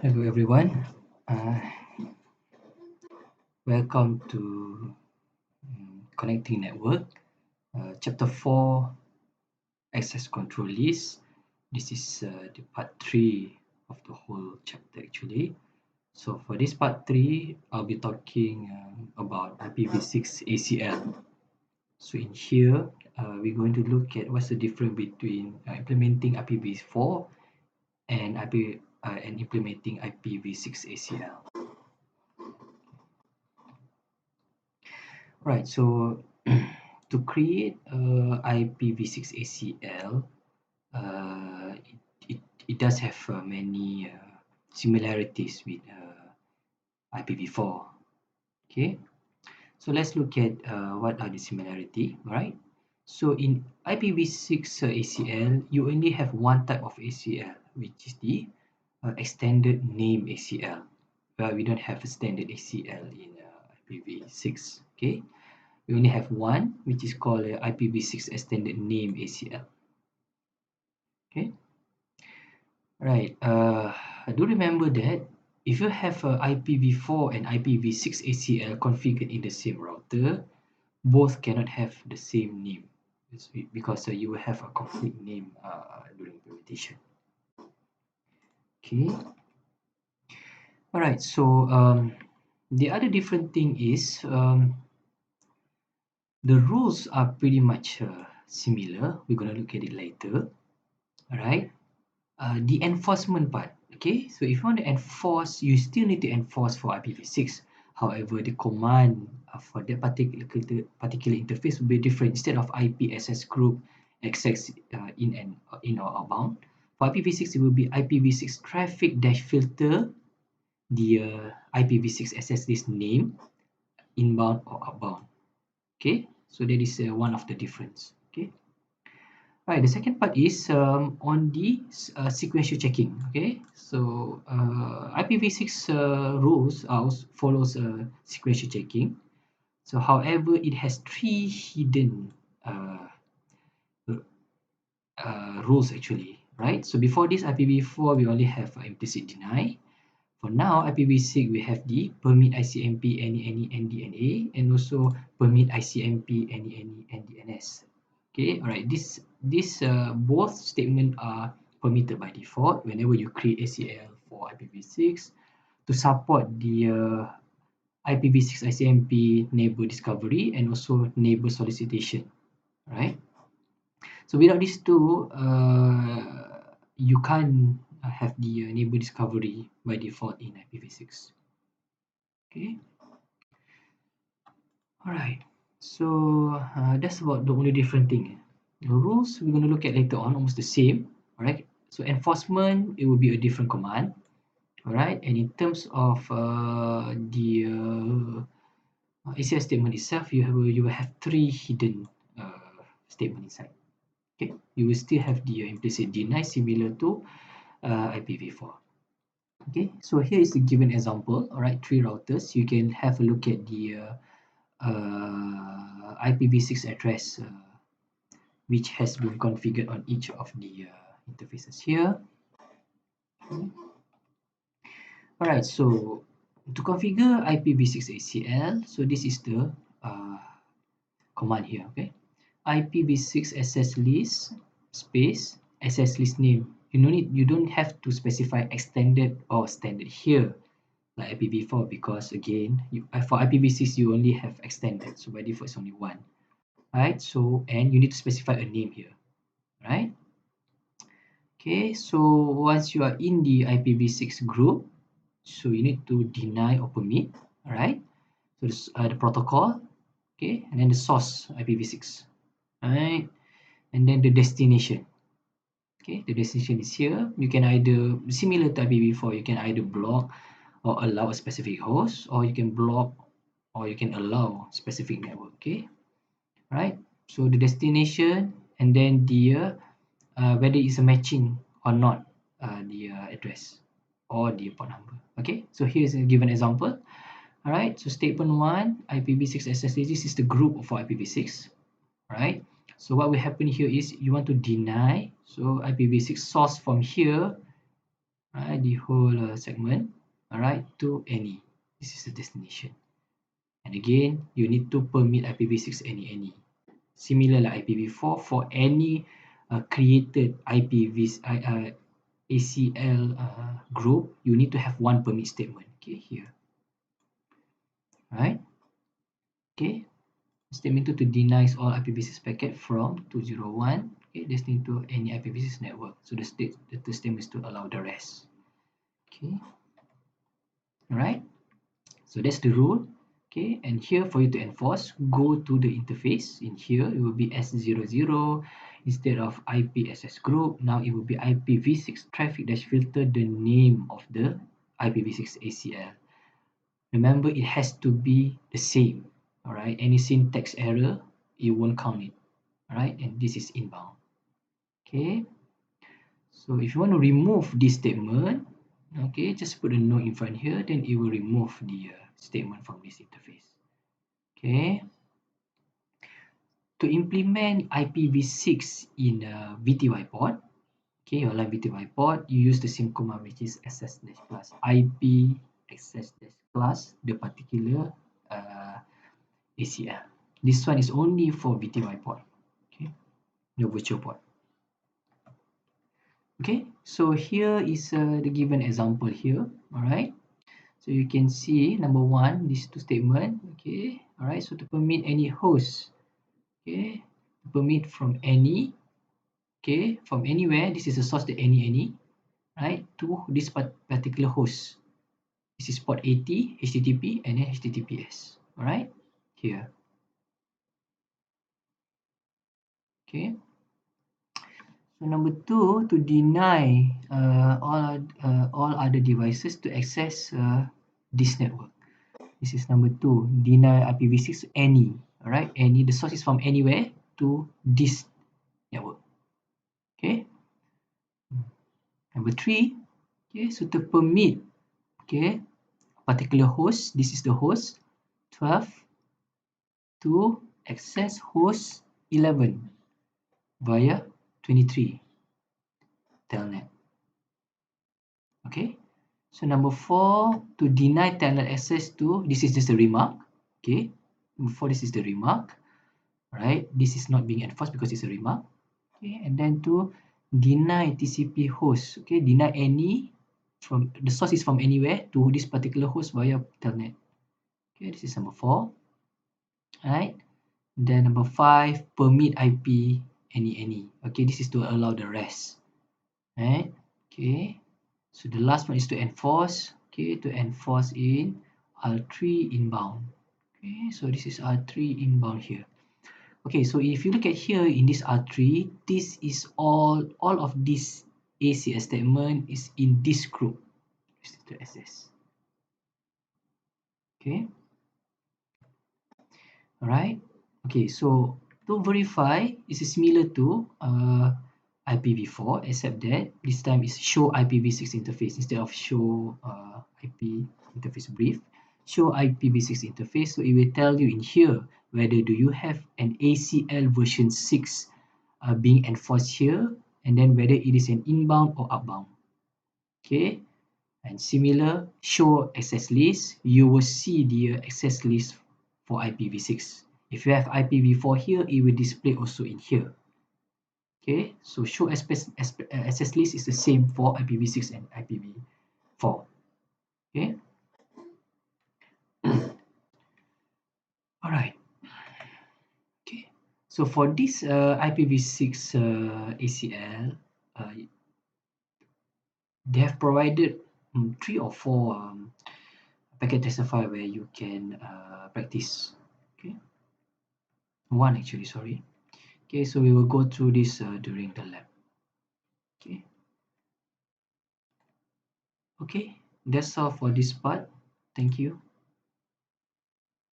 Hello everyone. Uh, Welcome to Connecting Network, Chapter 4, Access Control List. This is the part 3 of the whole chapter actually. So for this part 3, I'll be talking about IPv6 ACL. So in here, we're going to look at what's the difference between implementing IPv4 and implementing IPv6 ACL. Right, so to create IPv6 ACL, it does have many similarities with IPv4. Okay, so let's look at what are the similarity, right? So in IPv6 ACL, you only have one type of ACL, which is the extended name ACL. We don't have a standard ACL in IPv6. Okay, we only have one, which is called IPv6 extended name ACL. Okay, right. I do remember that if you have a IPv4 and IPv6 ACL configured in the same router, both cannot have the same name because you will have a complete name during implementation. Okay. All right. So the other different thing is the rules are pretty much similar. We're gonna look at it later. All right. The enforcement part. Okay, so if you want to enforce, you still need to enforce for IPv6. However, the command for that particular interface will be different. Instead of IP access group access in or outbound, for IPv6 it will be IPv6 traffic dash filter the IPv6 access list name inbound or outbound. Okay, so that is one of the difference. Okay. Right, the second part is on the sequential checking. Okay, so IPv6 rules follows sequential checking. So, however, it has three hidden rules actually, right? So before this IPv4, we only have implicit deny. For now, IPv6 we have the permit ICMP any NDNA and also permit ICMP any NDNS. Okay, all right. This both statement are permitted by default whenever you create ACL for IPv6 to support the IPv6 ICMP neighbor discovery and also neighbor solicitation, right? So without these two, you can't have the neighbor discovery by default in IPv6. Okay. All right. So that's about the only different thing. The rules we're going to look at later on almost the same. All right. So enforcement it will be a different command. All right. And in terms of the ACL statement itself, you will have three hidden statement inside. Okay. You will still have the implicit deny similar to IPv4. Okay. So here is the given example. All right. Three routers. You can have a look at the IPv6 address which has been configured on each of the interfaces here. Alright, so to configure IPv6 ACL, so this is the command here, okay? IPv6 access list space access list name. You don't have to specify extended or standard here like IPv4 because again for IPv6 you only have extended, so by default it's only one. Right, so and you need to specify a name here, right? Okay, so once you are in the IPv6 group, so you need to deny or permit, all right? So this, the protocol, okay, and then the source IPv6, right? And then the destination, okay, the destination is here. You can either similar to IPv4, you can either block or allow a specific host, or you can block or you can allow specific network, okay, right? So the destination and then the whether it's a matching or not the address or the port number. Okay, so here's a given example. All right, so statement 1 IPv6 SSH, this is the group for IPv6. All right, so what will happen here is you want to deny, so IPv6 source from here right, the whole segment, all right, to any. This is the destination. And again, you need to permit IPv6 any. Similar like IPv4 for any created ACL group, you need to have one permit statement. Okay, here, right? Okay, statement 2 to denies all IPv6 packet from 201. Okay, destined to any IPv6 network. So the statement is to allow the rest. Okay, all right. So that's the rule. Okay, and here for you to enforce, go to the interface. In here, it will be S00 instead of IPSS group. Now it will be IPv6 traffic dash filter, the name of the IPv6 ACL. Remember, it has to be the same. All right, any syntax error, it won't count it. All right, and this is inbound. Okay, so if you want to remove this statement, okay, just put a note in front here, then it will remove the statement from this interface. Okay, to implement IPv6 in a VTY port, okay, your line VTY port, you use the same command, which is ss plus IP access class the particular ACL. This one is only for VTY port, okay, the virtual port. Okay, so here is the given example here. All right, so you can see number one, these two statement. Okay, all right, so to permit any host, okay, permit from any, okay, from anywhere, this is a source, the any, right, to this particular host. This is port 80 HTTP and then HTTPS. All right, here. Okay, so number two, to deny all other devices to access this network. This is number two, deny IPv6 any. All right, any, the source is from anywhere to this network. Okay, number three, okay, so to permit, okay, particular host, this is the host 12 to access host 11 via 23 telnet. Okay, so number four, to deny telnet access to, this is just a remark. Okay, before this is the remark, right? This is not being enforced because it's a remark. Okay, and then to deny TCP host, okay, deny any from the source is from anywhere to this particular host via telnet. Okay, this is number four. Right, then number five, permit IP any. Okay, this is to allow the rest. Right, okay, so the last one is to enforce. Okay, to enforce in R3 inbound. Okay, so this is R3 inbound here. Okay, so if you look at here in this R3, this is all of this ACL statement is in this group. To access. Okay, all right. Okay, so to verify, this is similar to IPv4, except that this time is show IPv6 interface instead of show IP interface brief. Show IPv6 interface, so it will tell you in here whether do you have an ACL version 6 being enforced here, and then whether it is an inbound or outbound. Okay, and similar, show access list, you will see the access list for IPv6. If you have IPv4 here, it will display also in here. Okay, so show access list is the same for IPv6 and IPv4. Okay, all right. Okay, so for this IPv6 ACL, they have provided 3 or 4 packet tester file where you can practice. Okay, one actually, sorry. Okay, so we will go through this during the lab. Okay. Okay, that's all for this part. Thank you.